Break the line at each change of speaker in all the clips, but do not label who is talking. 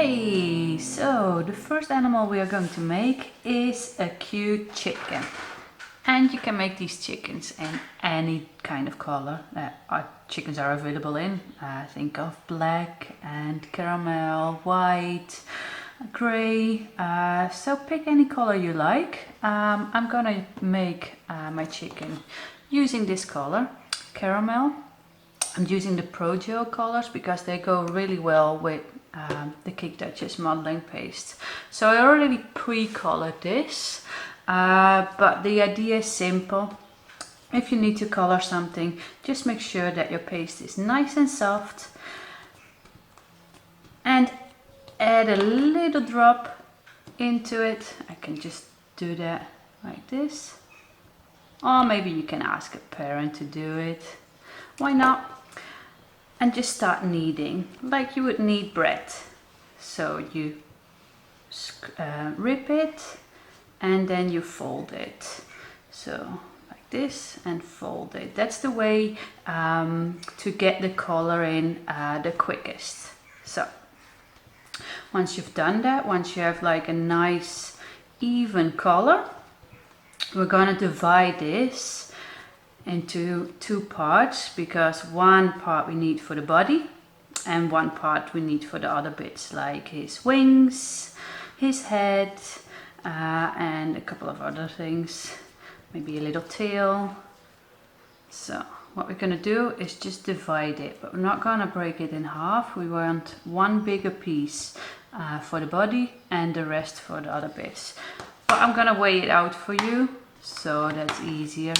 Okay, so the first animal we are going to make is a cute chicken. And you can make these chickens in any kind of color that our chickens are available in. Think of black and caramel, white, grey. So pick any color you like. I'm gonna make my chicken using this color, caramel. I'm using the Pro Gel colors because they go really well with the Cake Dutchess modeling paste. So I already pre-colored this, but the idea is simple. If you need to color something, just make sure that your paste is nice and soft and add a little drop into it. I can just do that like this, or maybe you can ask a parent to do it. Why not? And just start kneading like you would knead bread. So you rip it and then you fold it. So like this and fold it. That's the way to get the color in the quickest. So once you've done that, once you have like a nice even color, we're gonna divide this into two parts, because one part we need for the body and one part we need for the other bits, like his wings, his head, and a couple of other things, maybe a little tail. So what we're gonna do is just divide it, but we're not gonna break it in half. We want one bigger piece for the body and the rest for the other bits. But I'm gonna weigh it out for you, so that's easier.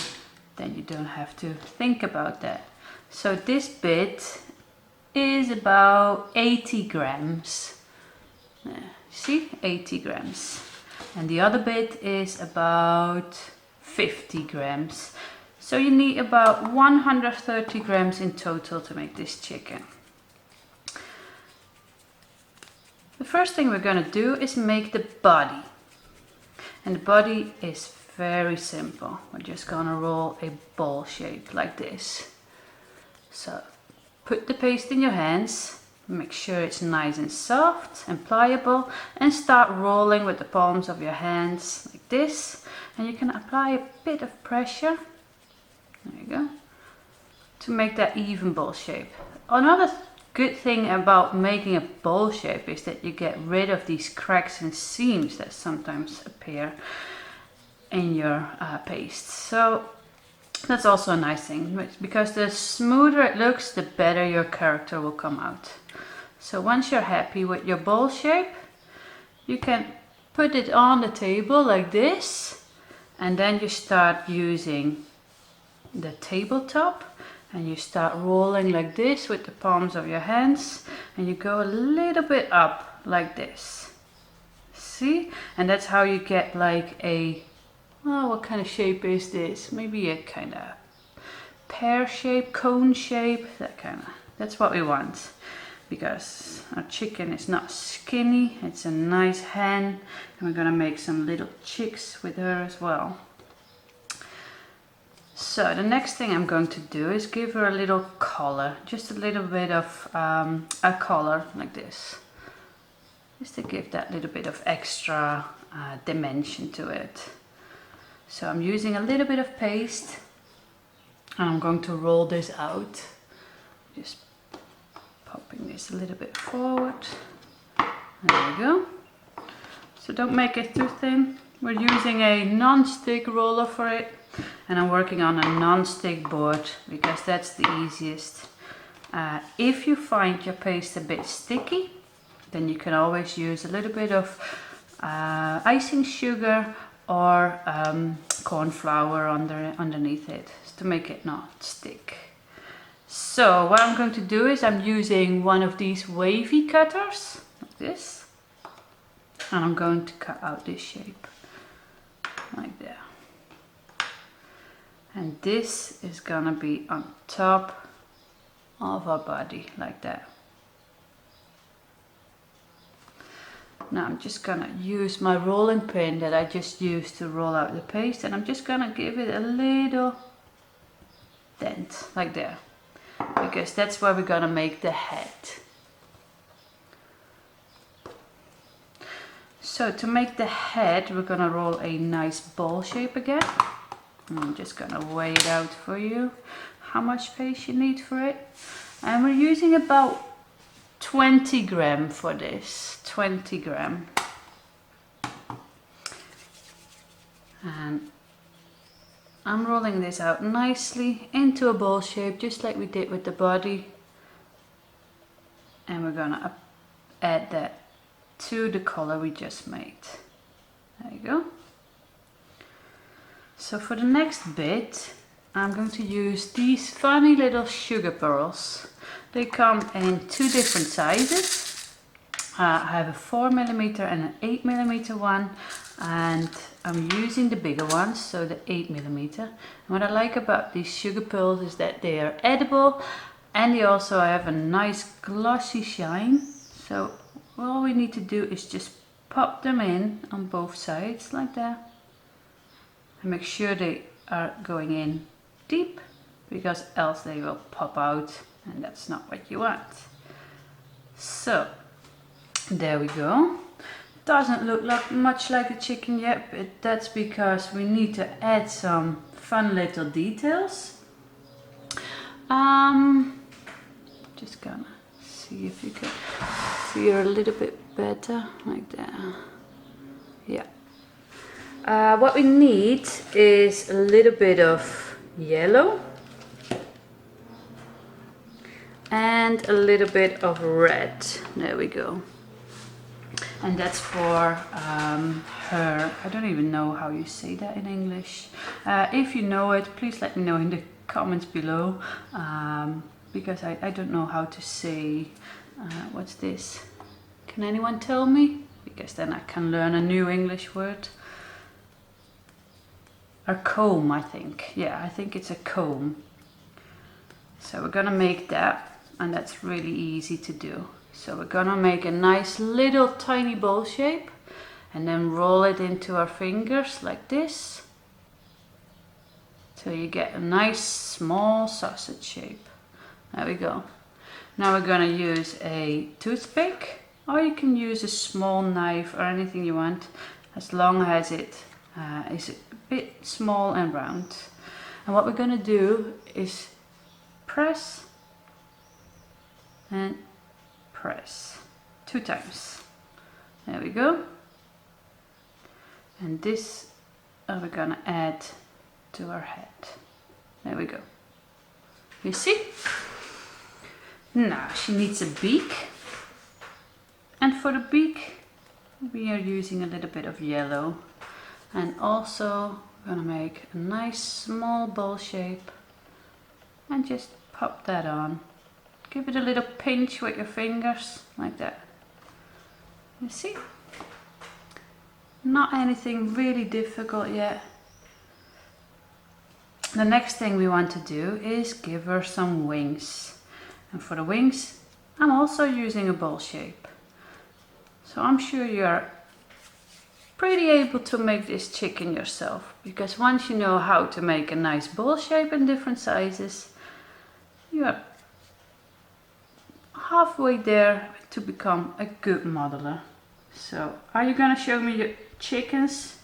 Then you don't have to think about that. So this bit is about 80 grams. See, 80 grams. And the other bit is about 50 grams. So you need about 130 grams in total to make this chicken. The first thing we're gonna do is make the body. And the body is very simple. We're just gonna roll a ball shape like this. So put the paste in your hands, make sure it's nice and soft and pliable, and start rolling with the palms of your hands like this. And you can apply a bit of pressure, there you go, to make that even ball shape. Another good thing about making a ball shape is that you get rid of these cracks and seams that sometimes appear in your paste. So that's also a nice thing, because the smoother it looks, the better your character will come out. So once you're happy with your bowl shape, you can put it on the table like this, and then you start using the tabletop and you start rolling like this with the palms of your hands, and you go a little bit up like this. See? And that's how you get like a, oh, what kind of shape is this? Maybe a kind of pear shape, cone shape, that kind of, that's what we want. Because our chicken is not skinny, it's a nice hen, and we're gonna make some little chicks with her as well. So the next thing I'm going to do is give her a little collar, just a little bit of a collar like this. Just to give that little bit of extra dimension to it. So I'm using a little bit of paste and I'm going to roll this out. Just popping this a little bit forward. There we go. So don't make it too thin. We're using a non-stick roller for it, and I'm working on a non-stick board because that's the easiest. If you find your paste a bit sticky, then you can always use a little bit of icing sugar or corn flour underneath it to make it not stick. So what I'm going to do is I'm using one of these wavy cutters like this, and I'm going to cut out this shape like that. And this is gonna be on top of our body like that. Now I'm just gonna use my rolling pin that I just used to roll out the paste, and I'm just gonna give it a little dent like there, because that's where we're gonna make the head. So to make the head, we're gonna roll a nice ball shape again. I'm just gonna weigh it out for you, how much space you need for it. And we're using about 20 gram for this, 20 gram. And I'm rolling this out nicely into a ball shape, just like we did with the body. And we're gonna add that to the color we just made. There you go. So for the next bit, I'm going to use these funny little sugar pearls. They come in two different sizes. I have a 4mm and an 8mm one, and I'm using the bigger ones, so the 8mm. And what I like about these sugar pearls is that they are edible, and they also have a nice glossy shine. So all we need to do is just pop them in on both sides like that. And make sure they are going in deep, because else they will pop out, and that's not what you want. So there we go. Doesn't look much like a chicken yet, but that's because we need to add some fun little details. Just gonna see if you can see her a little bit better, like that. Yeah. What we need is a little bit of yellow and a little bit of red. There we go. And that's for her. I don't even know how you say that in English. If you know it, please let me know in the comments below, because I don't know how to say, what's this? Can anyone tell me? Because then I can learn a new English word. A comb, I think. Yeah, I think it's a comb. So we're gonna make that, and that's really easy to do. So we're gonna make a nice little tiny bowl shape and then roll it into our fingers like this, till you get a nice small sausage shape. There we go. Now we're gonna use a toothpick, or you can use a small knife or anything you want, as long as it is a bit small and round. And what we're gonna do is press and press 2 times. There we go. And this we're gonna add to our head. There we go. You see? Now she needs a beak. And for the beak, we are using a little bit of yellow. And also we're gonna make a nice small bowl shape and just pop that on. Give it a little pinch with your fingers, like that. You see? Not anything really difficult yet. The next thing we want to do is give her some wings. And for the wings, I'm also using a bowl shape. So I'm sure you're pretty able to make this chicken yourself, because once you know how to make a nice bowl shape in different sizes, you are halfway there to become a good modeler. So are you gonna show me your chickens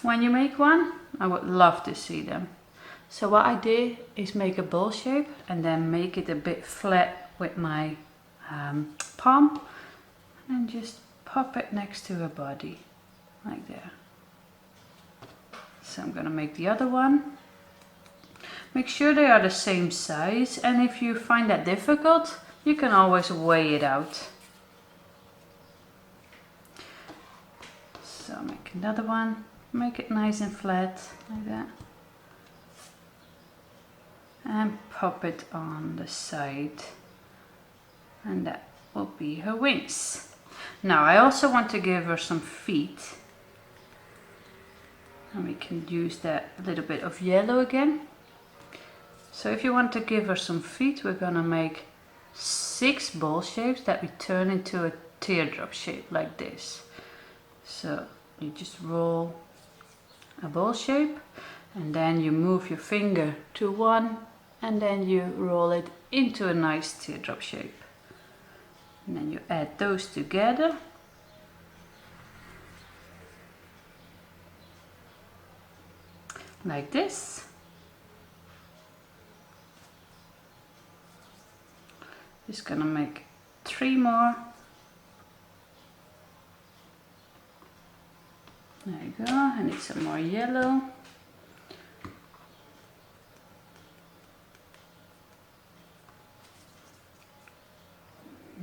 when you make one? I would love to see them. So what I did is make a bowl shape and then make it a bit flat with my palm, and just pop it next to her body, like there. So I'm gonna make the other one. Make sure they are the same size, and if you find that difficult, you can always weigh it out. So make another one, make it nice and flat, like that. And pop it on the side. And that will be her wings. Now I also want to give her some feet. And we can use that little bit of yellow again. So if you want to give her some feet, we're gonna make 6 bowl shapes that we turn into a teardrop shape like this. So you just roll a bowl shape, and then you move your finger to one, and then you roll it into a nice teardrop shape. And then you add those together. like this. Just gonna make 3 more. There you go. I need some more yellow.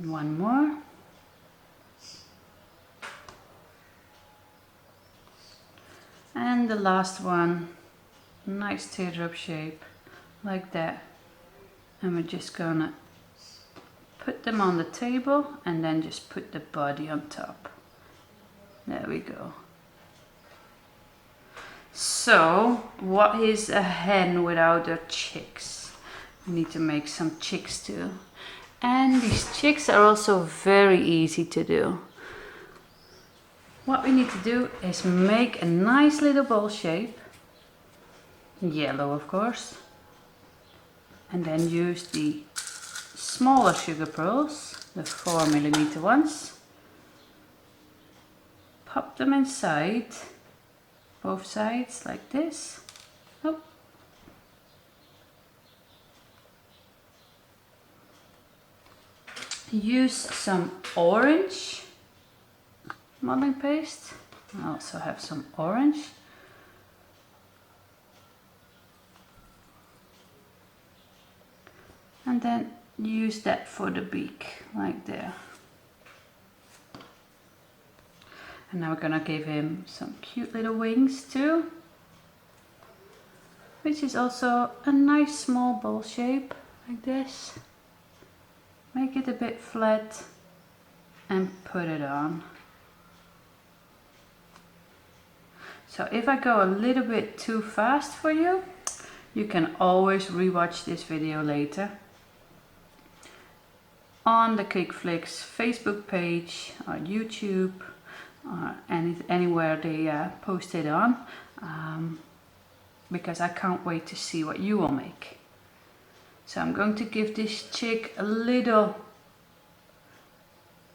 One more. And the last one, nice teardrop shape, like that. And we're just gonna put them on the table and then just put the body on top. There we go. So, what is a hen without her chicks? We need to make some chicks too. And these chicks are also very easy to do. What we need to do is make a nice little bowl shape. Yellow, of course. And then use the smaller sugar pearls, the 4mm ones. Pop them inside, both sides like this. Oh. Use some orange modeling paste. I also have some orange. And then use that for the beak, like there. And now we're gonna give him some cute little wings too, which is also a nice small bowl shape, like this. Make it a bit flat and put it on. So if I go a little bit too fast for you, you can always rewatch this video later on the Cake Flicks Facebook page or YouTube or anywhere they post it on, because I can't wait to see what you will make. So I'm going to give this chick a little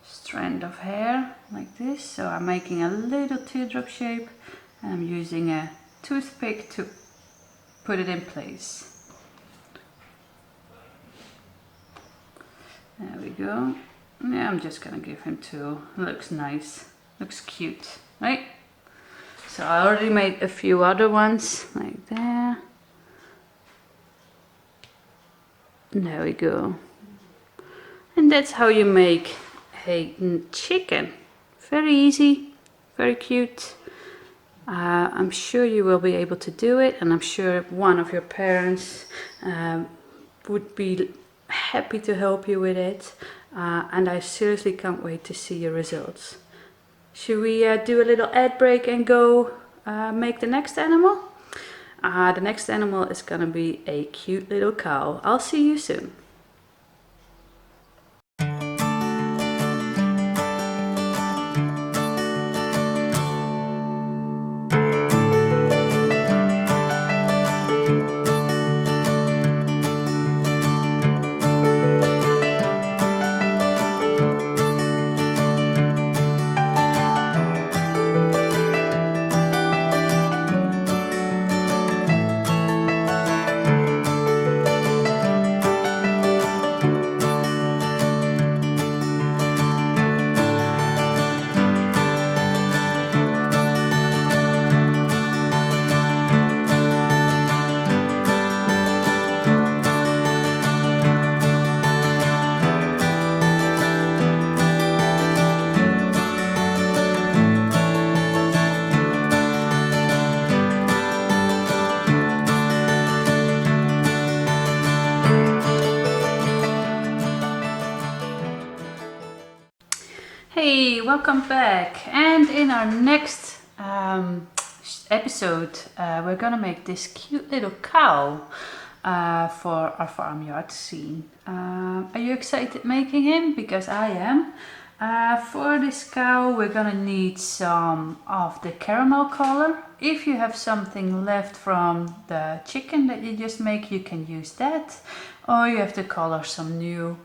strand of hair like this. So I'm making a little teardrop shape and I'm using a toothpick to put it in place. There we go. Yeah, I'm just gonna give him 2. Looks nice, looks cute, right? So I already made a few other ones like there. There we go. And that's how you make a chicken. Very easy, very cute. I'm sure you will be able to do it, and I'm sure one of your parents would be happy to help you with it. And I seriously can't wait to see your results. Should we do a little ad break and go make the next animal? The next animal is gonna be a cute little cow. I'll see you soon. Hey, welcome back. And in our next episode, we're gonna make this cute little cow for our farmyard scene. Are you excited making him? Because I am. For this cow, we're gonna need some of the caramel color. If you have something left from the chicken that you just make, you can use that, or you have to color some new.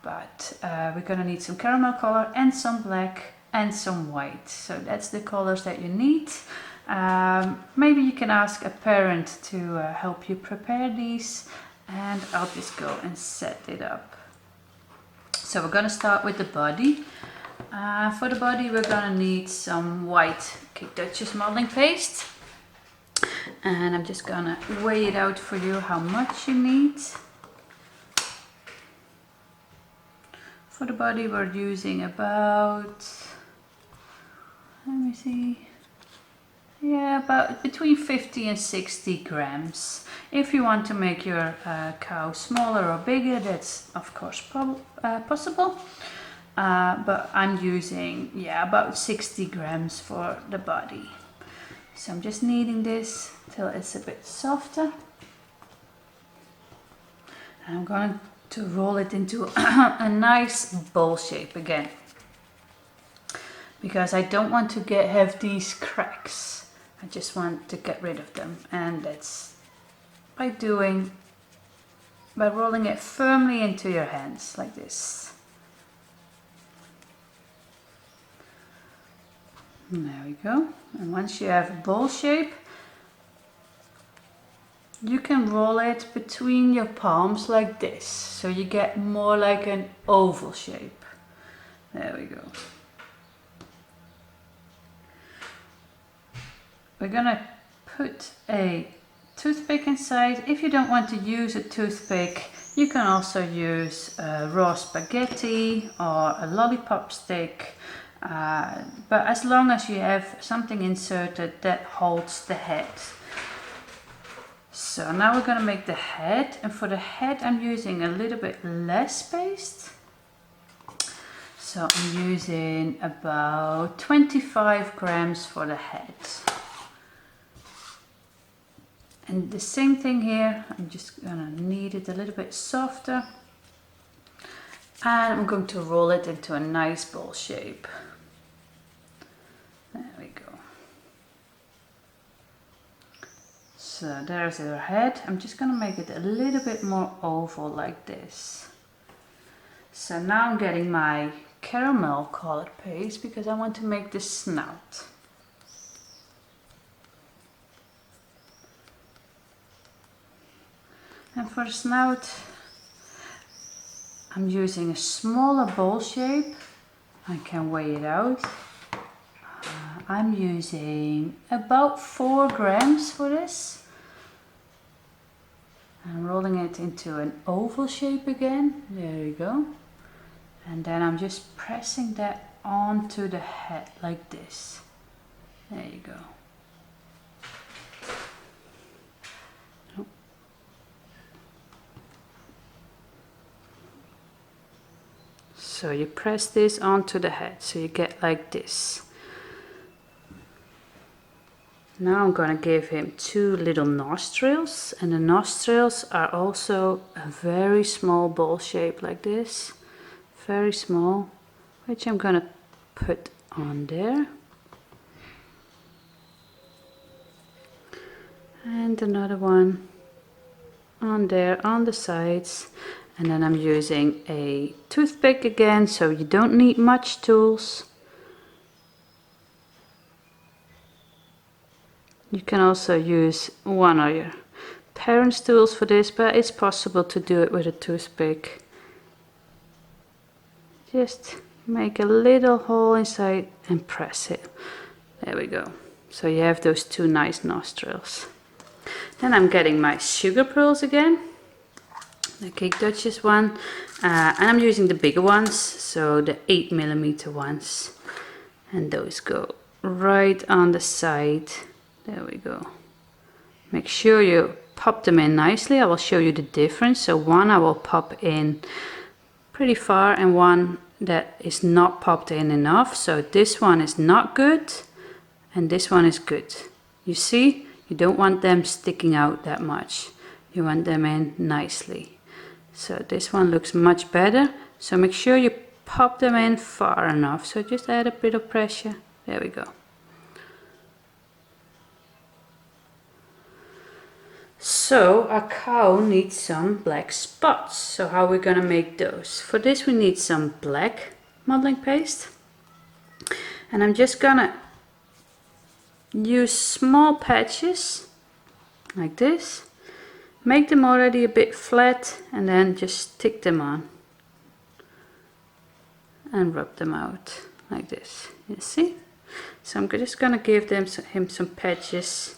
But we're gonna need some caramel color and some black and some white. So that's the colors that you need. Maybe you can ask a parent to help you prepare these, and I'll just go and set it up. So we're going to start with the body. For the body we're going to need some white Cake Dutchess modeling paste, and I'm just going to weigh it out for you how much you need. For the body we're using about, let me see, yeah, about between 50 and 60 grams. If you want to make your cow smaller or bigger, that's of course possible. But I'm using, yeah, about 60 grams for the body. So I'm just kneading this till it's a bit softer. And I'm going to roll it into a nice bowl shape again, because I don't want to have these cracks. I just want to get rid of them, and that's by rolling it firmly into your hands like this. And there we go. And once you have a bowl shape, you can roll it between your palms like this, so you get more like an oval shape. There we go. We're gonna put a toothpick inside. If you don't want to use a toothpick, you can also use raw spaghetti or a lollipop stick, but as long as you have something inserted that holds the head. So now we're going to make the head, and for the head I'm using a little bit less paste. So I'm using about 25 grams for the head. And the same thing here, I'm just gonna knead it a little bit softer, and I'm going to roll it into a nice bowl shape. There we go. So there's our head. I'm just gonna make it a little bit more oval like this. So now I'm getting my caramel colored paste because I want to make the snout. And for the snout, I'm using a smaller bowl shape. I can weigh it out. I'm using about 4 grams for this. I'm rolling it into an oval shape again. There we go. And then I'm just pressing that onto the head like this. There you go. So you press this onto the head, so you get like this. Now I'm going to give him 2 little nostrils, and the nostrils are also a very small bowl shape like this. Very small, which I'm going to put on there. And another one on there on the sides. And then I'm using a toothpick again, so you don't need much tools. You can also use one of your parents' tools for this, but it's possible to do it with a toothpick. Just make a little hole inside and press it. There we go. So you have those 2 nice nostrils. Then I'm getting my sugar pearls again. The Cake Dutchess one, and I'm using the bigger ones, so the 8mm ones, and those go right on the side. There we go. Make sure you pop them in nicely. I will show you the difference. So one I will pop in pretty far, and one that is not popped in enough. So this one is not good, and this one is good. You see, you don't want them sticking out that much. You want them in nicely. So this one looks much better. So make sure you pop them in far enough. So just add a bit of pressure. There we go. So our cow needs some black spots. So how are we going to make those? For this we need some black modeling paste. And I'm just going to use small patches like this. Make them already a bit flat and then just stick them on and rub them out like this. You see? So I'm just gonna give him some patches,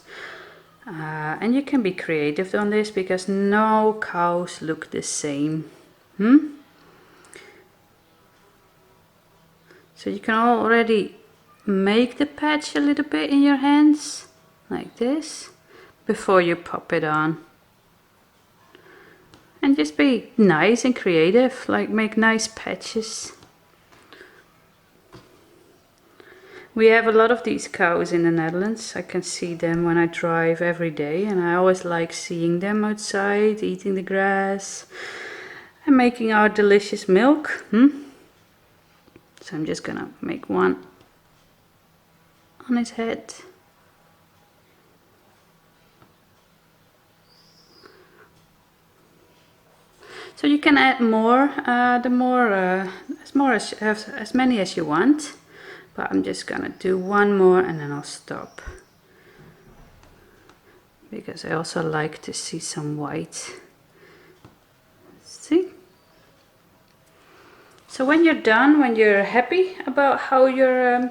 and you can be creative on this because no cows look the same. So you can already make the patch a little bit in your hands like this before you pop it on. And just be nice and creative, like make nice patches. We have a lot of these cows in the Netherlands. I can see them when I drive every day, and I always like seeing them outside eating the grass and making our delicious milk. So I'm just gonna make one on his head. So you can add more, as many as you want. But I'm just gonna do one more and then I'll stop. Because I also like to see some white. See? So when you're done, when you're happy about how your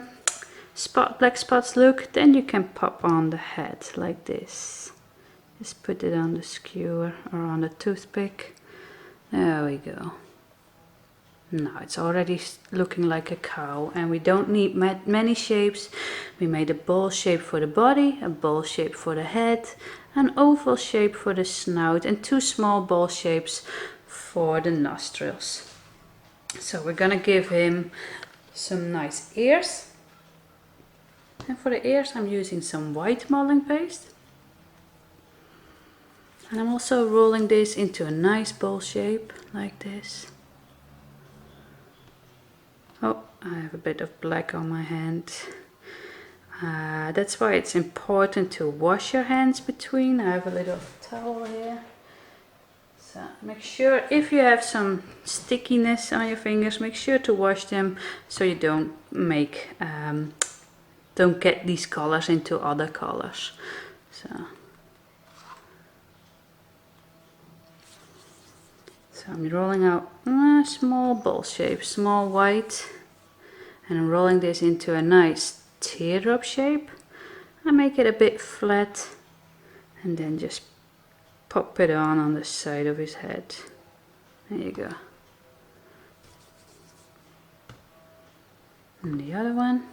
black spots look, then you can pop on the head like this. Just put it on the skewer or on the toothpick. There we go. Now it's already looking like a cow, and we don't need many shapes. We made a bowl shape for the body, a bowl shape for the head, an oval shape for the snout, and 2 small bowl shapes for the nostrils. So we're gonna give him some nice ears. And for the ears I'm using some white modeling paste. And I'm also rolling this into a nice bowl shape like this. Oh, I have a bit of black on my hand. That's why it's important to wash your hands between. I have a little towel here. So make sure, if you have some stickiness on your fingers, make sure to wash them so you don't get these colors into other colors. So I'm rolling out a small bowl shape, small white, and I'm rolling this into a nice teardrop shape. I make it a bit flat and then just pop it on the side of his head. There you go. And the other one.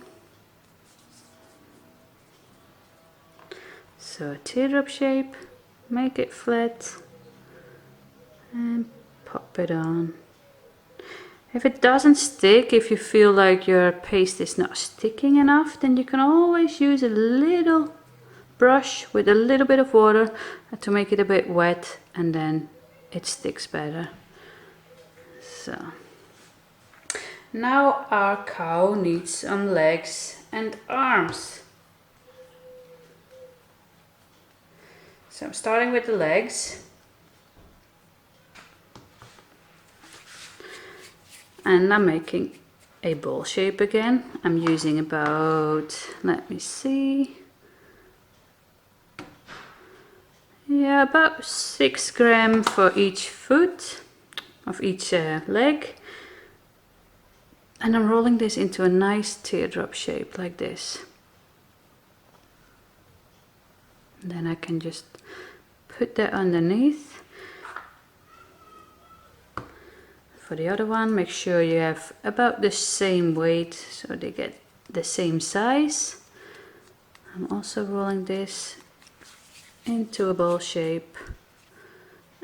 So a teardrop shape, make it flat and pop it on. If it doesn't stick, if you feel like your paste is not sticking enough, then you can always use a little brush with a little bit of water to make it a bit wet, and then it sticks better. So now our cow needs some legs and arms. So I'm starting with the legs. And I'm making a bowl shape again. I'm using about, let me see, yeah, about 6 grams for each foot of each leg. And I'm rolling this into a nice teardrop shape like this. And then I can just put that underneath. For the other one, make sure you have about the same weight so they get the same size. I'm also rolling this into a bowl shape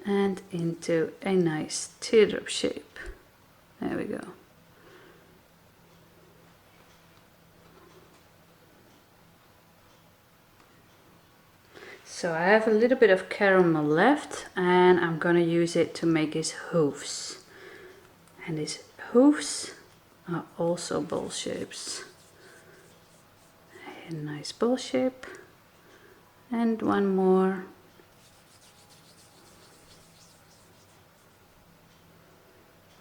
and into a nice teardrop shape. There we go. So I have a little bit of caramel left, and I'm gonna use it to make his hooves. And his hooves are also bowl shapes. A nice bowl shape. And one more.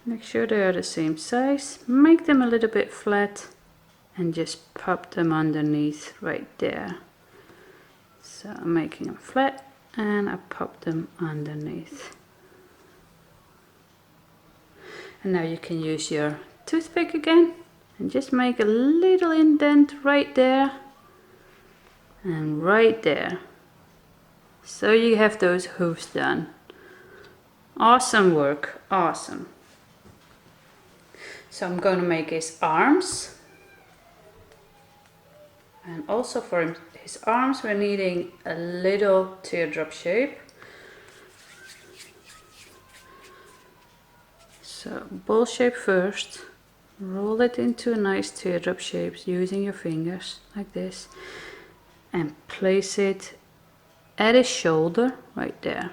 Make sure they are the same size. Make them a little bit flat and just pop them underneath right there. So I'm making them flat and I pop them underneath. And now you can use your toothpick again and just make a little indent right there and right there. So you have those hooves done. Awesome work, awesome. So I'm going to make his arms. And also for his arms we're needing a little teardrop shape. So ball shape first, roll it into a nice teardrop shape using your fingers like this and place it at his shoulder right there.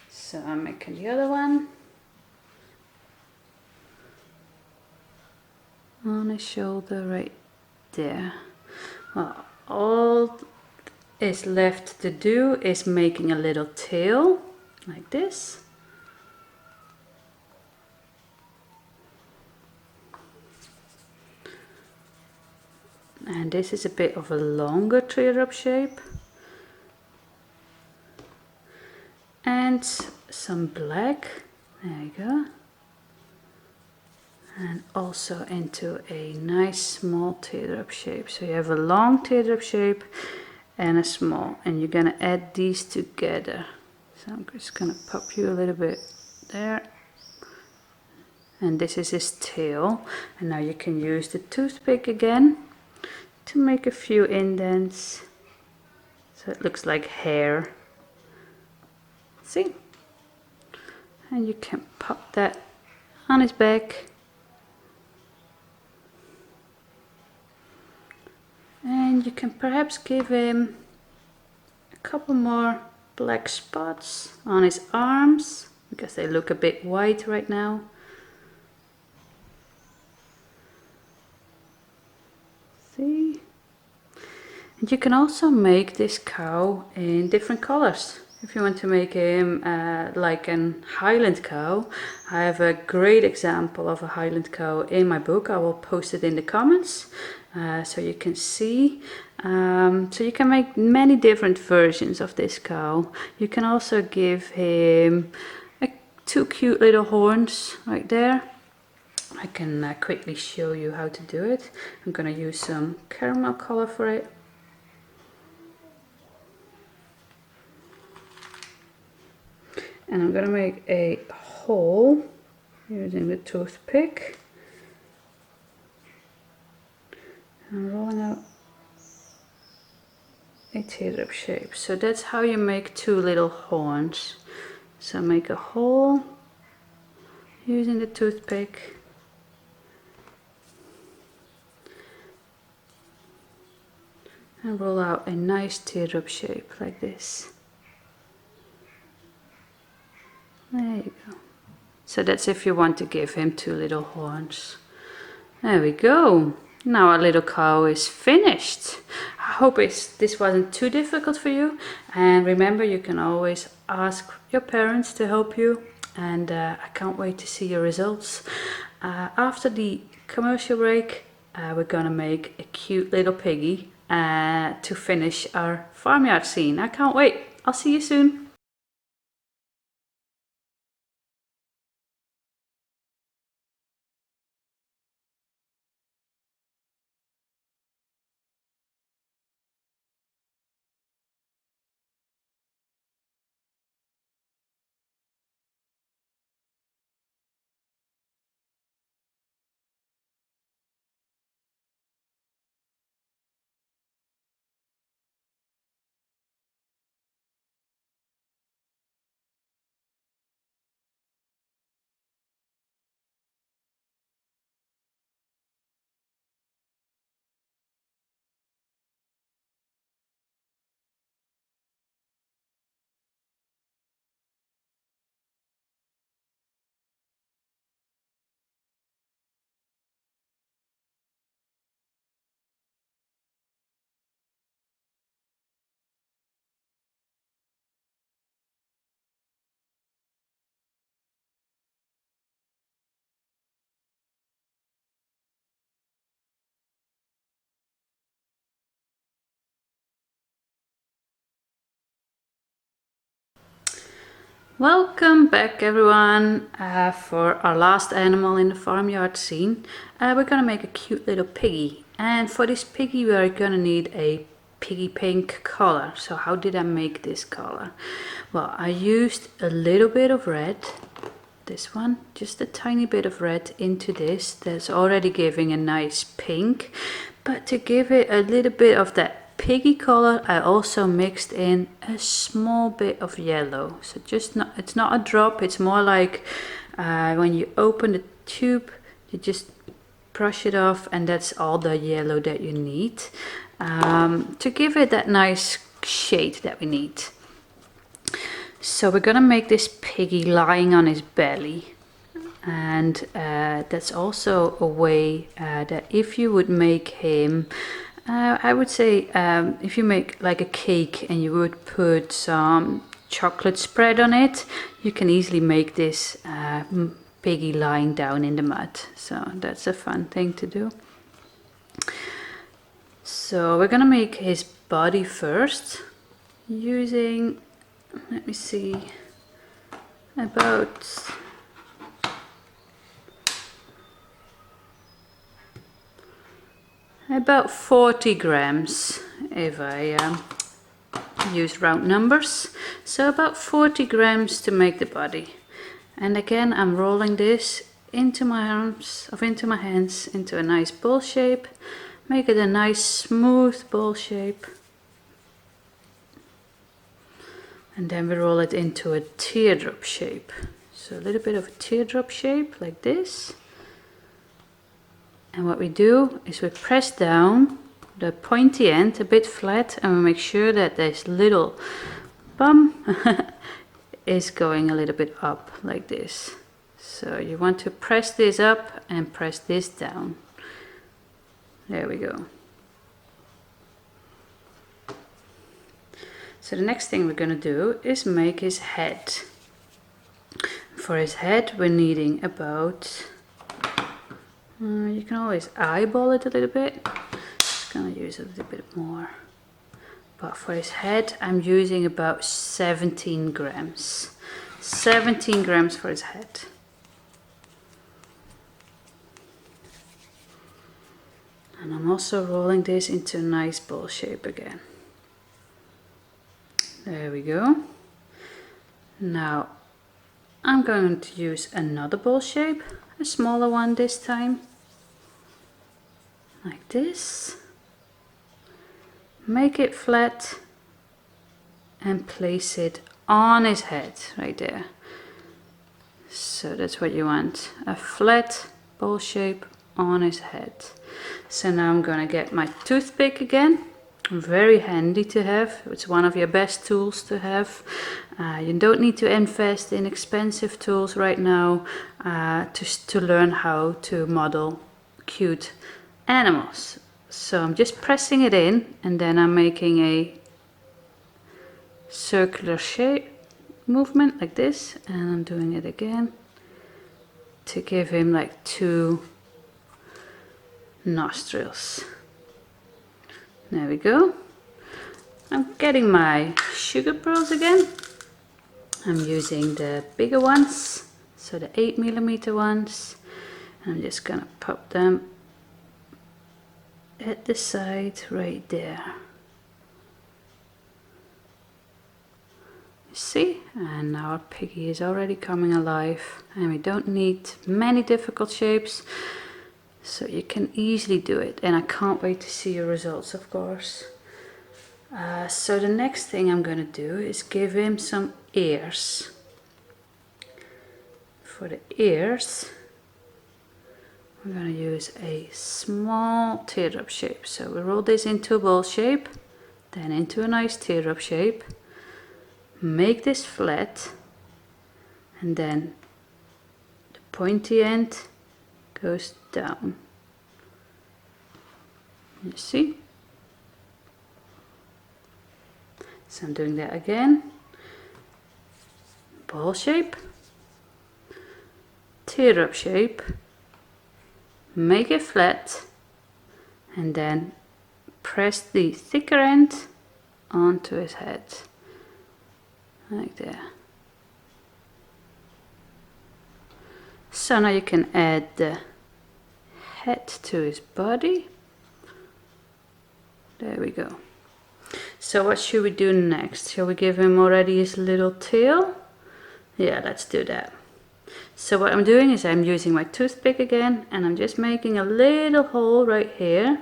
So I'm making the other one on his shoulder right there. Well, all is left to do is making a little tail like this. And this is a bit of a longer teardrop shape. And some black, there you go. And also into a nice small teardrop shape. So you have a long teardrop shape and a small, and you're gonna add these together. So I'm just gonna pop you a little bit there. And this is his tail. And now you can use the toothpick again to make a few indents. So it looks like hair. See? And you can pop that on his back. And you can perhaps give him a couple more black spots on his arms because they look a bit white right now. See? And you can also make this cow in different colors. If you want to make him like an Highland cow, I have a great example of a Highland cow in my book. I will post it in the comments so you can see. So you can make many different versions of this cow. You can also give him two cute little horns right there. I can quickly show you how to do it. I'm going to use some caramel color for it. And I'm going to make a hole using the toothpick. And rolling out a teardrop shape. So that's how you make two little horns. So make a hole using the toothpick. And roll out a nice teardrop shape like this. There you go. So that's if you want to give him two little horns. There we go. Now our little cow is finished. I hope this wasn't too difficult for you. And remember, you can always ask your parents to help you. And I can't wait to see your results. After the commercial break, we're gonna make a cute little piggy to finish our farmyard scene. I can't wait. I'll see you soon. Welcome back everyone for our last animal in the farmyard scene. We're gonna make a cute little piggy, and for this piggy we are gonna need a piggy pink collar. So how did I make this collar? Well, I used a little bit of red, this one, just a tiny bit of red into this. That's already giving a nice pink, but to give it a little bit of that piggy color, I also mixed in a small bit of yellow. So it's not a drop, it's more like when you open the tube, you just brush it off, and that's all the yellow that you need to give it that nice shade that we need. So we're gonna make this piggy lying on his belly, and that's also a way that if you would make him I would say if you make like a cake and you would put some chocolate spread on it, you can easily make this piggy lying down in the mud. So that's a fun thing to do. So we're gonna make his body first using, let me see, about 40 grams if I use round numbers. So about 40 grams to make the body. And again, I'm rolling this into my arms, or into my hands, into a nice ball shape. Make it a nice smooth ball shape. And then we roll it into a teardrop shape. So a little bit of a teardrop shape like this. And what we do is we press down the pointy end a bit flat, and we make sure that this little bum is going a little bit up like this. So you want to press this up and press this down. There we go. So the next thing we're going to do is make his head. For his head we're needing about you can always eyeball it a little bit. Just gonna use a little bit more. But for his head, I'm using about 17 grams. 17 grams for his head. And I'm also rolling this into a nice ball shape again. There we go. Now I'm going to use another ball shape, a smaller one this time, like this. Make it flat and place it on his head right there. So that's what you want, a flat ball shape on his head. So now I'm gonna get my toothpick again. Very handy to have. It's one of your best tools to have. You don't need to invest in expensive tools right now to learn how to model cute animals. So I'm just pressing it in, and then I'm making a circular shape movement like this, and I'm doing it again to give him like 2 nostrils. There we go. I'm getting my sugar pearls again. I'm using the bigger ones, so the 8mm ones. And I'm just gonna pop them at the side right there. You see? And now our piggy is already coming alive. And we don't need many difficult shapes. So you can easily do it, and I can't wait to see your results, of course. So the next thing I'm going to do is give him some ears. For the ears, we're going to use a small teardrop shape. So we roll this into a ball shape, then into a nice teardrop shape. Make this flat, and then the pointy end goes down. You see? So I'm doing that again. Ball shape, teardrop shape, make it flat, and then press the thicker end onto his head, like there. So now you can add the head to his body. There we go. So what should we do next? Shall we give him already his little tail? Yeah, let's do that. So what I'm doing is I'm using my toothpick again, and I'm just making a little hole right here.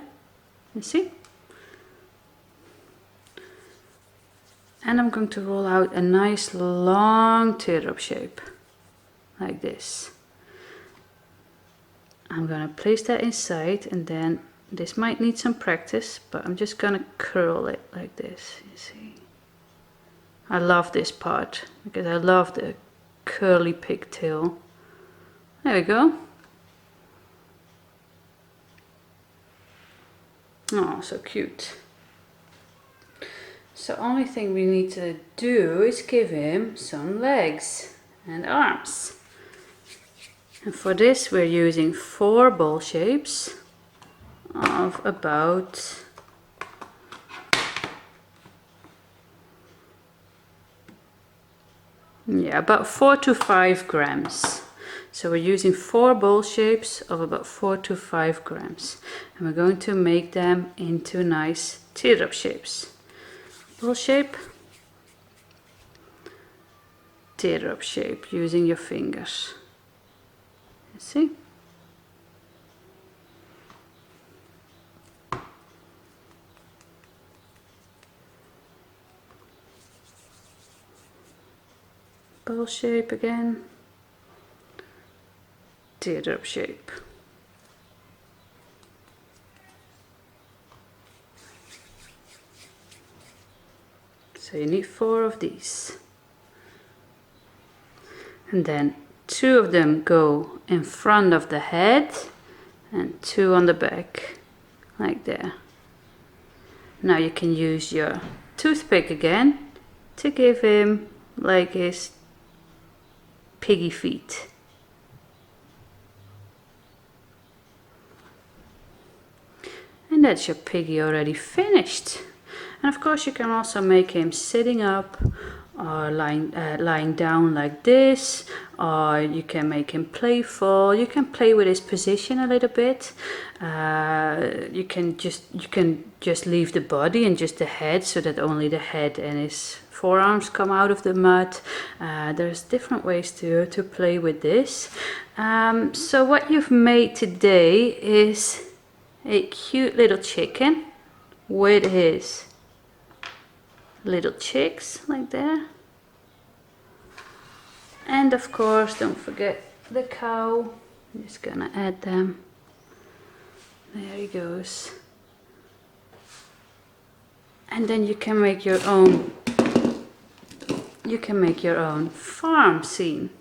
You see? And I'm going to roll out a nice long teardrop shape, like this. I'm going to place that inside, and then this might need some practice, but I'm just going to curl it like this, you see. I love this part, because I love the curly pigtail. There we go. Oh, so cute. So only thing we need to do is give him some legs and arms. And for this we're using 4 bowl shapes of about about 4 to 5 grams. So we're using 4 bowl shapes of about 4 to 5 grams. And we're going to make them into nice teardrop shapes. Bowl shape, teardrop shape, using your fingers. You see? Bowl shape again, teardrop shape. So you need 4 of these. And then 2 of them go in front of the head and 2 on the back, like there. Now you can use your toothpick again to give him like his piggy feet. And that's your piggy already finished. And of course you can also make him sitting up or lying down like this, or you can make him playful. You can play with his position a little bit. You can just leave the body and just the head, so that only the head and his forearms come out of the mud. There's different ways to play with this. So what you've made today is a cute little chicken with his little chicks like there, and of course don't forget the cow. I'm just gonna add them. There he goes. And then you can make your own farm scene.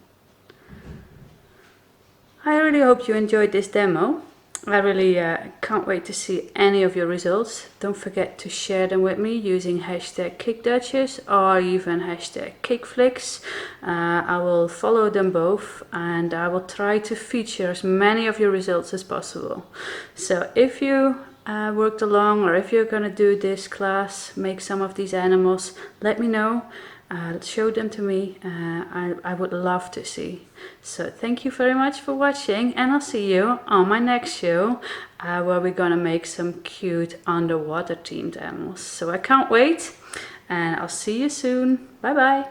I really hope you enjoyed this demo. I really can't wait to see any of your results. Don't forget to share them with me using hashtag Cake Dutchess or even hashtag CakeFlix. I will follow them both, and I will try to feature as many of your results as possible. So if you worked along, or if you're gonna do this class, make some of these animals, let me know. Show them to me. I would love to see. So thank you very much for watching, and I'll see you on my next show where we're gonna make some cute underwater themed animals. So I can't wait, and I'll see you soon. Bye bye.